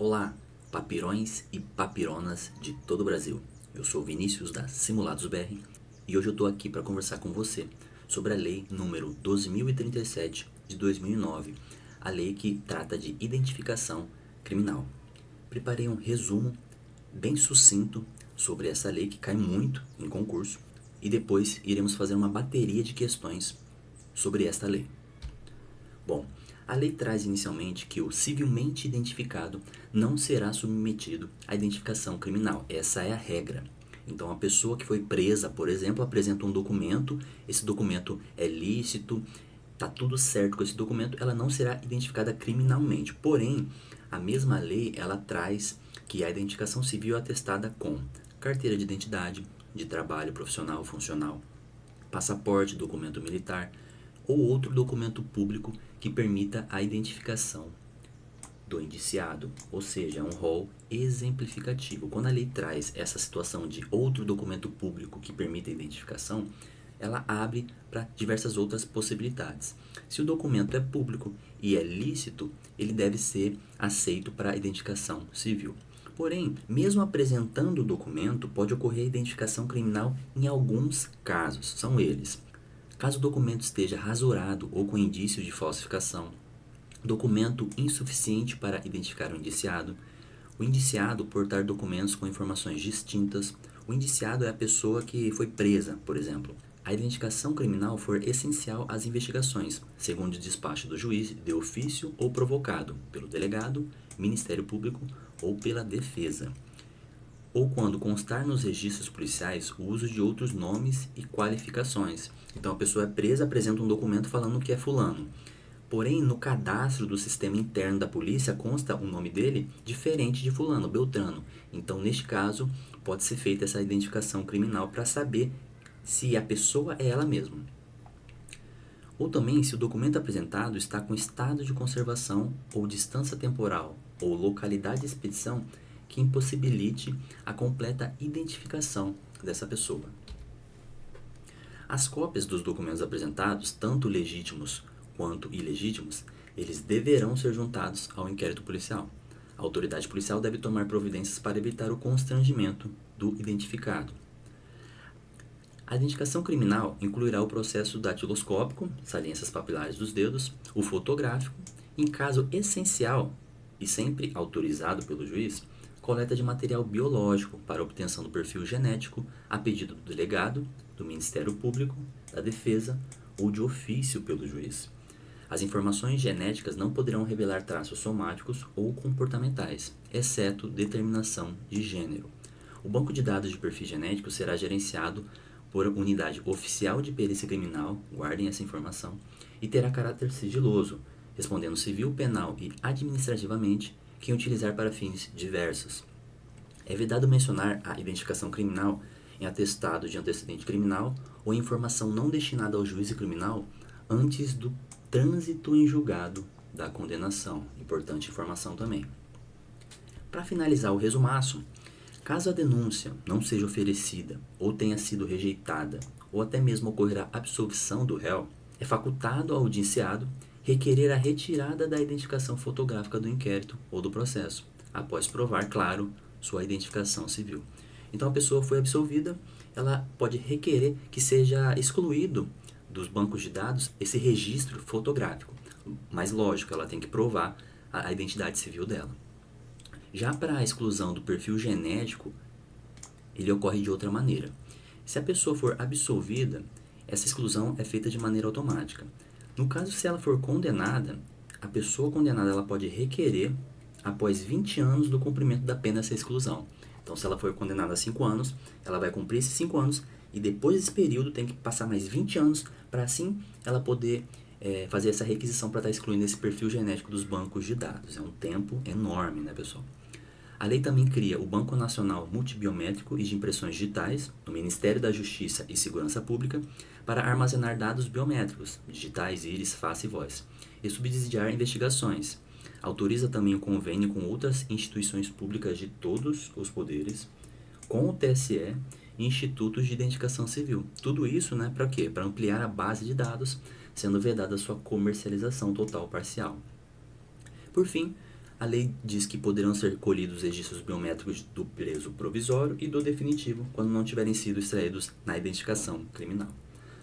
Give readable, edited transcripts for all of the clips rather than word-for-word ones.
Olá, papirões e papironas de todo o Brasil. Eu sou Vinícius da Simulados BR e hoje eu estou aqui para conversar com você sobre a Lei número 12.037 de 2009, a lei que trata de identificação criminal. Preparei um resumo bem sucinto sobre essa lei que cai muito em concurso e depois iremos fazer uma bateria de questões sobre esta lei. Bom, a lei traz inicialmente que o civilmente identificado não será submetido à identificação criminal. Essa é a regra. Então, a pessoa que foi presa, por exemplo, apresenta um documento, esse documento é lícito, está tudo certo com esse documento, ela não será identificada criminalmente. Porém, a mesma lei, ela traz que a identificação civil é atestada com carteira de identidade, de trabalho profissional, funcional, passaporte, documento militar ou outro documento público que permita a identificação do indiciado, ou seja, um rol exemplificativo. Quando a lei traz essa situação de outro documento público que permita a identificação, ela abre para diversas outras possibilidades. Se o documento é público e é lícito, ele deve ser aceito para a identificação civil. Porém, mesmo apresentando o documento, pode ocorrer identificação criminal em alguns casos. São eles: caso o documento esteja rasurado ou com indícios de falsificação, documento insuficiente para identificar o indiciado portar documentos com informações distintas, o indiciado é a pessoa que foi presa, por exemplo. A identificação criminal for essencial às investigações, segundo o despacho do juiz de ofício ou provocado pelo delegado, Ministério Público ou pela defesa, ou quando constar nos registros policiais o uso de outros nomes e qualificações. Então a pessoa é presa, apresenta um documento falando que é fulano. Porém, no cadastro do sistema interno da polícia consta o nome dele diferente de fulano, Beltrano. Então, neste caso, pode ser feita essa identificação criminal para saber se a pessoa é ela mesma. Ou também se o documento apresentado está com estado de conservação ou distância temporal ou localidade de expedição que impossibilite a completa identificação dessa pessoa. As cópias dos documentos apresentados, tanto legítimos quanto ilegítimos, eles deverão ser juntados ao inquérito policial. A autoridade policial deve tomar providências para evitar o constrangimento do identificado. A identificação criminal incluirá o processo datiloscópico, saliências papilares dos dedos, o fotográfico, em caso essencial e sempre autorizado pelo juiz, coleta de material biológico para obtenção do perfil genético a pedido do delegado, do Ministério Público, da Defesa ou de ofício pelo juiz. As informações genéticas não poderão revelar traços somáticos ou comportamentais, exceto determinação de gênero. O banco de dados de perfil genético será gerenciado por unidade oficial de perícia criminal, guardem essa informação, e terá caráter sigiloso, respondendo civil, penal e administrativamente quem utilizar para fins diversos. É vedado mencionar a identificação criminal em atestado de antecedente criminal ou em informação não destinada ao juízo criminal antes do trânsito em julgado da condenação. Importante informação também. Para finalizar o resumaço, caso a denúncia não seja oferecida ou tenha sido rejeitada, ou até mesmo ocorrer a absolvição do réu, é facultado ao indiciado requerer a retirada da identificação fotográfica do inquérito ou do processo, após provar, claro, sua identificação civil. Então a pessoa foi absolvida, ela pode requerer que seja excluído dos bancos de dados esse registro fotográfico. Mas lógico, ela tem que provar a identidade civil dela. Já para a exclusão do perfil genético, ele ocorre de outra maneira. Se a pessoa for absolvida, essa exclusão é feita de maneira automática. No caso, se ela for condenada, a pessoa condenada ela pode requerer após 20 anos do cumprimento da pena essa exclusão. Então, se ela for condenada a 5 anos, ela vai cumprir esses 5 anos e depois desse período tem que passar mais 20 anos para assim ela poder fazer essa requisição para estar excluindo esse perfil genético dos bancos de dados. É um tempo enorme, né, pessoal? A lei também cria o Banco Nacional Multibiométrico e de Impressões Digitais, no Ministério da Justiça e Segurança Pública, para armazenar dados biométricos, digitais, íris, face e voz, e subsidiar investigações. Autoriza também o convênio com outras instituições públicas de todos os poderes, com o TSE e institutos de identificação civil. Tudo isso, né, para quê? Para ampliar a base de dados, sendo vedada a sua comercialização total ou parcial. Por fim, A lei diz que poderão ser colhidos registros biométricos do preso provisório e do definitivo quando não tiverem sido extraídos na identificação criminal.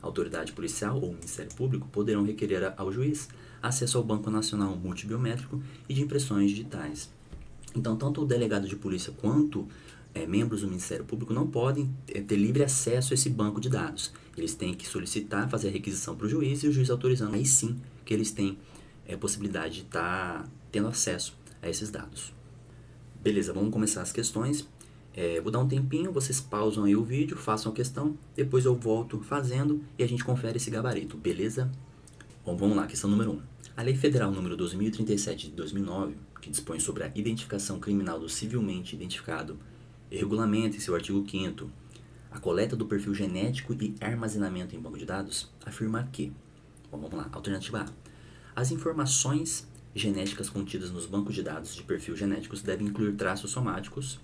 A autoridade policial ou o Ministério Público poderão requerer ao juiz acesso ao Banco Nacional Multibiométrico e de impressões digitais. Então, tanto o delegado de polícia quanto membros do Ministério Público não podem ter livre acesso a esse banco de dados. Eles têm que solicitar, fazer a requisição para o juiz e o juiz autorizando. Aí sim que eles têm possibilidade de estar tendo acesso a esses dados. Beleza, vamos começar as questões. Vou dar um tempinho, vocês pausam aí o vídeo, façam a questão, depois eu volto fazendo e a gente confere esse gabarito, beleza? Bom, vamos lá, questão número 1. A Lei Federal número 2037 de 2009, que dispõe sobre a identificação criminal do civilmente identificado e regulamenta em seu artigo 5º a coleta do perfil genético e armazenamento em banco de dados, afirma que, vamos lá, alternativa A, as informações genéticas contidas nos bancos de dados de perfil genéticos devem incluir traços somáticos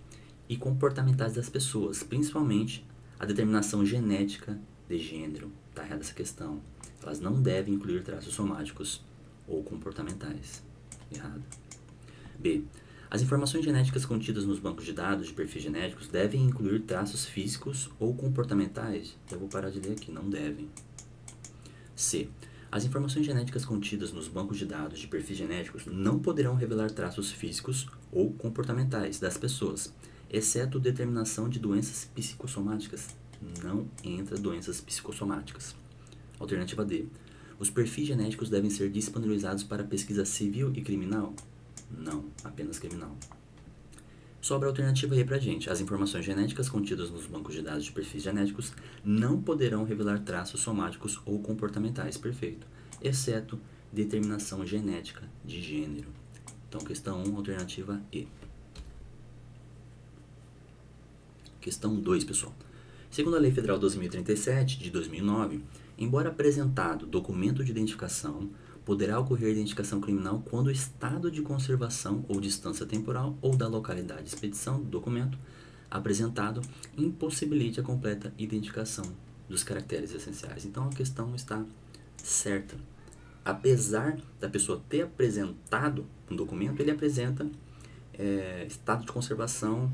e comportamentais das pessoas, principalmente a determinação genética de gênero. Está errada essa questão. Elas não devem incluir traços somáticos ou comportamentais. Errado. B. As informações genéticas contidas nos bancos de dados de perfis genéticos devem incluir traços físicos ou comportamentais. Eu vou parar de ler aqui, não devem. C. As informações genéticas contidas nos bancos de dados de perfis genéticos não poderão revelar traços físicos ou comportamentais das pessoas, exceto determinação de doenças psicossomáticas. Não entra doenças psicossomáticas. Alternativa D. Os perfis genéticos devem ser disponibilizados para pesquisa civil e criminal? Não, apenas criminal. Sobra a alternativa E pra gente. As informações genéticas contidas nos bancos de dados de perfis genéticos não poderão revelar traços somáticos ou comportamentais, perfeito, exceto determinação genética de gênero. Então, questão 1, alternativa E. Questão 2, pessoal. Segundo a Lei Federal 2037, de 2009, embora apresentado documento de identificação, poderá ocorrer identificação criminal quando o estado de conservação ou distância temporal ou da localidade de expedição do documento apresentado impossibilite a completa identificação dos caracteres essenciais. Então a questão está certa. Apesar da pessoa ter apresentado um documento, ele apresenta estado de conservação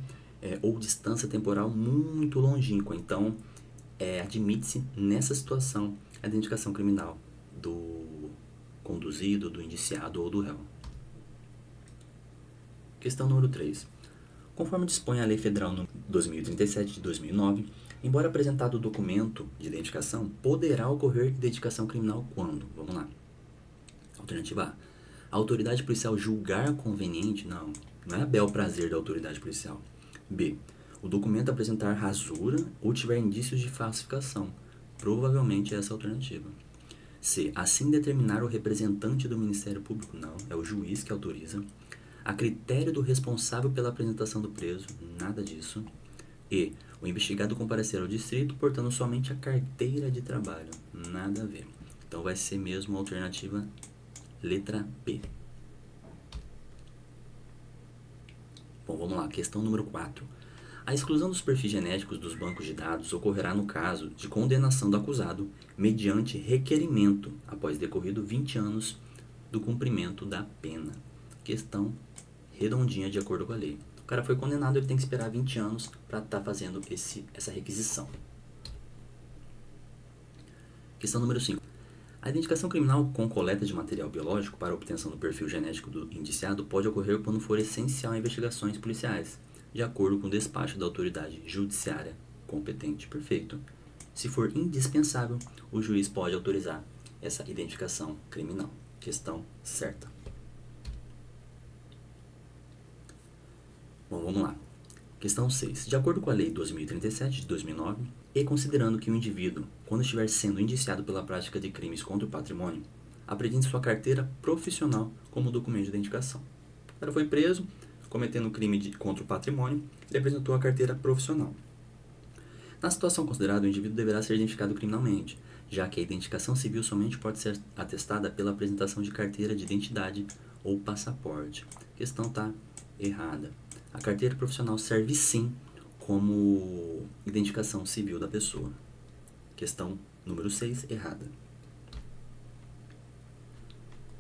ou distância temporal muito longínqua. Então, admite-se nessa situação a identificação criminal do conduzido, do indiciado ou do réu. Questão número 3. Conforme dispõe a Lei Federal número 2037 de 2009, embora apresentado o documento de identificação, poderá ocorrer identificação criminal quando? Vamos lá. Alternativa A. A autoridade policial julgar conveniente? Não é a bel prazer da autoridade policial. B. O documento apresentar rasura ou tiver indícios de falsificação. Provavelmente essa é a alternativa. C. Assim determinar o representante do Ministério Público? Não, é o juiz que autoriza. A critério do responsável pela apresentação do preso? Nada disso. E. O investigado comparecer ao distrito portando somente a carteira de trabalho? Nada a ver. Então vai ser mesmo a alternativa letra B. Bom, vamos lá. Questão número 4. A exclusão dos perfis genéticos dos bancos de dados ocorrerá no caso de condenação do acusado mediante requerimento após decorrido 20 anos do cumprimento da pena. Questão redondinha de acordo com a lei. O cara foi condenado, ele tem que esperar 20 anos para estar fazendo essa requisição. Questão número 5. A identificação criminal com coleta de material biológico para a obtenção do perfil genético do indiciado pode ocorrer quando for essencial a investigações policiais, de acordo com o despacho da autoridade judiciária competente. Perfeito. Se for indispensável, o juiz pode autorizar essa identificação criminal. Questão certa. Bom, vamos lá. Questão 6. De acordo com a Lei 2037 de 2009, e considerando que o indivíduo, quando estiver sendo indiciado pela prática de crimes contra o patrimônio, apresente sua carteira profissional como documento de identificação. O cara foi preso, cometendo crime contra o patrimônio, ele apresentou a carteira profissional. Na situação considerada, o indivíduo deverá ser identificado criminalmente, já que a identificação civil somente pode ser atestada pela apresentação de carteira de identidade ou passaporte. A questão está errada. A carteira profissional serve sim como identificação civil da pessoa. Questão número 6, errada.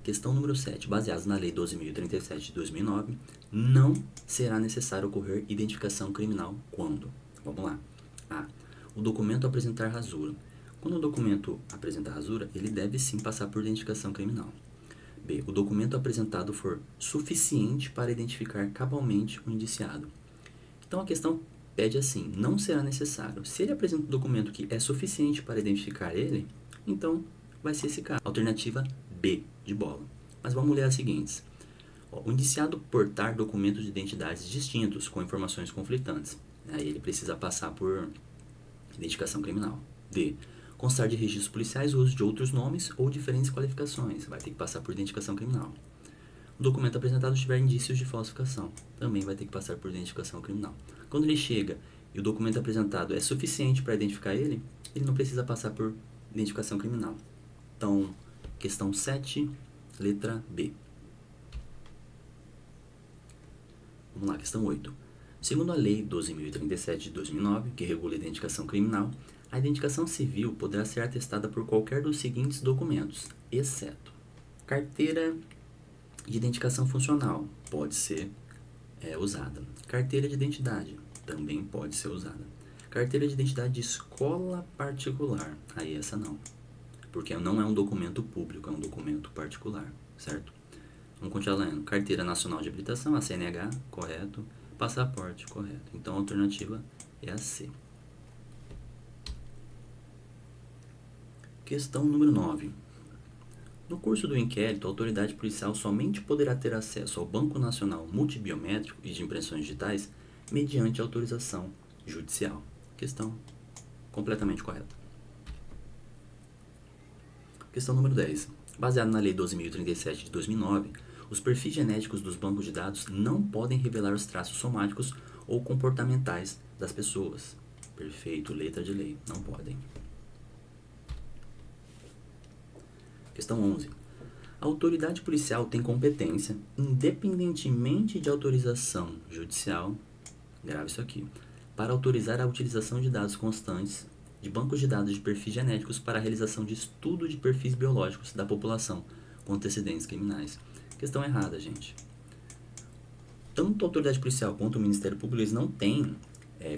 Questão número 7. Baseados na Lei 12.037 de 2009, não será necessário ocorrer identificação criminal quando? Vamos lá. A. O documento apresentar rasura. Quando o documento apresenta rasura, ele deve sim passar por identificação criminal. B. O documento apresentado for suficiente para identificar cabalmente o indiciado. Então a questão pede assim, não será necessário. Se ele apresenta um documento que é suficiente para identificar ele, então vai ser esse caso. Alternativa B, de bola. Mas vamos ler as seguintes. O indiciado portar documentos de identidades distintos com informações conflitantes. Aí ele precisa passar por identificação criminal. D. Constar de registros policiais o uso de outros nomes ou diferentes qualificações. Vai ter que passar por identificação criminal. O documento apresentado tiver indícios de falsificação. Também vai ter que passar por identificação criminal. Quando ele chega e o documento apresentado é suficiente para identificar ele, ele não precisa passar por identificação criminal. Então, questão 7, letra B. Vamos lá, questão 8. Segundo a Lei 12.037 de 2009, que regula a identificação criminal, a identificação civil poderá ser atestada por qualquer dos seguintes documentos, exceto carteira de identificação funcional, pode ser usada. Carteira de identidade, também pode ser usada. Carteira de identidade de escola particular, aí essa não, porque não é um documento público, é um documento particular, certo? Vamos continuar lendo. Carteira Nacional de Habilitação, a CNH, correto. Passaporte, correto. Então a alternativa é a C. Questão número 9. No curso do inquérito, a autoridade policial somente poderá ter acesso ao Banco Nacional Multibiométrico e de Impressões Digitais mediante autorização judicial. Questão completamente correta. Questão número 10. Baseado na Lei 12.037 de 2009, os perfis genéticos dos bancos de dados não podem revelar os traços somáticos ou comportamentais das pessoas. Perfeito, letra de lei, não podem. Questão 11. A autoridade policial tem competência, independentemente de autorização judicial, grave isso aqui, para autorizar a utilização de dados constantes de bancos de dados de perfis genéticos para a realização de estudo de perfis biológicos da população com antecedentes criminais. Questão errada, gente. Tanto a autoridade policial quanto o Ministério Público eles não têm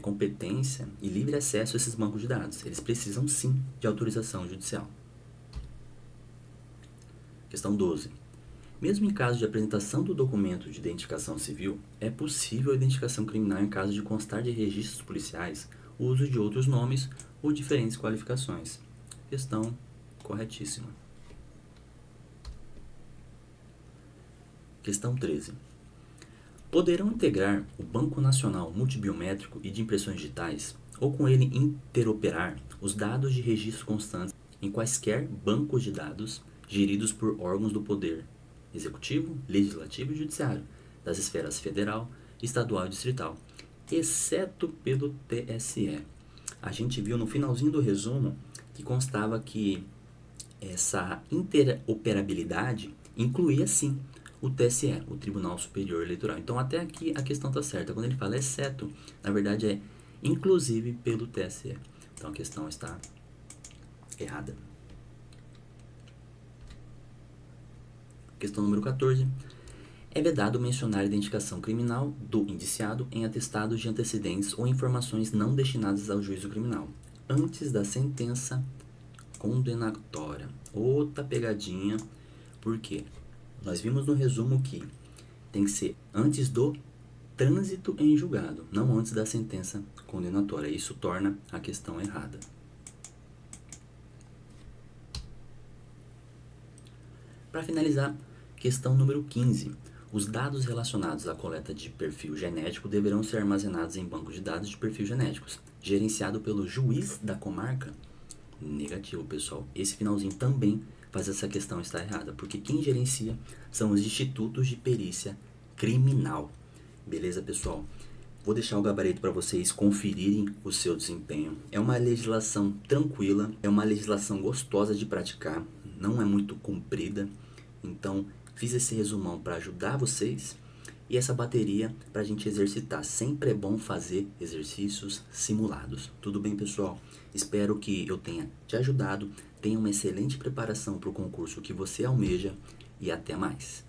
competência e livre acesso a esses bancos de dados. Eles precisam sim de autorização judicial. Questão 12. Mesmo em caso de apresentação do documento de identificação civil, é possível a identificação criminal em caso de constar de registros policiais o uso de outros nomes ou diferentes qualificações. Questão corretíssima. Questão 13. Poderão integrar o Banco Nacional Multibiométrico e de Impressões Digitais ou com ele interoperar os dados de registro constantes em quaisquer bancos de dados geridos por órgãos do Poder Executivo, Legislativo e Judiciário, das esferas federal, estadual e distrital, exceto pelo TSE. A gente viu no finalzinho do resumo que constava que essa interoperabilidade incluía sim o TSE, o Tribunal Superior Eleitoral. Então até aqui a questão está certa. Quando ele fala exceto, na verdade é inclusive pelo TSE. Então a questão está errada. Questão número 14. É vedado mencionar a identificação criminal do indiciado em atestados de antecedentes ou informações não destinadas ao juízo criminal, antes da sentença condenatória. Outra pegadinha, por quê? Nós vimos no resumo que tem que ser antes do trânsito em julgado, não antes da sentença condenatória. Isso torna a questão errada. Para finalizar, questão número 15. Os dados relacionados à coleta de perfil genético deverão ser armazenados em bancos de dados de perfil genéticos, gerenciado pelo juiz da comarca? Negativo, pessoal. Esse finalzinho também faz essa questão estar errada, porque quem gerencia são os institutos de perícia criminal. Beleza, pessoal? Vou deixar o gabarito para vocês conferirem o seu desempenho. É uma legislação tranquila, é uma legislação gostosa de praticar, não é muito comprida. Então, fiz esse resumão para ajudar vocês e essa bateria para a gente exercitar. Sempre é bom fazer exercícios simulados. Tudo bem, pessoal? Espero que eu tenha te ajudado. Tenha uma excelente preparação para o concurso que você almeja e até mais.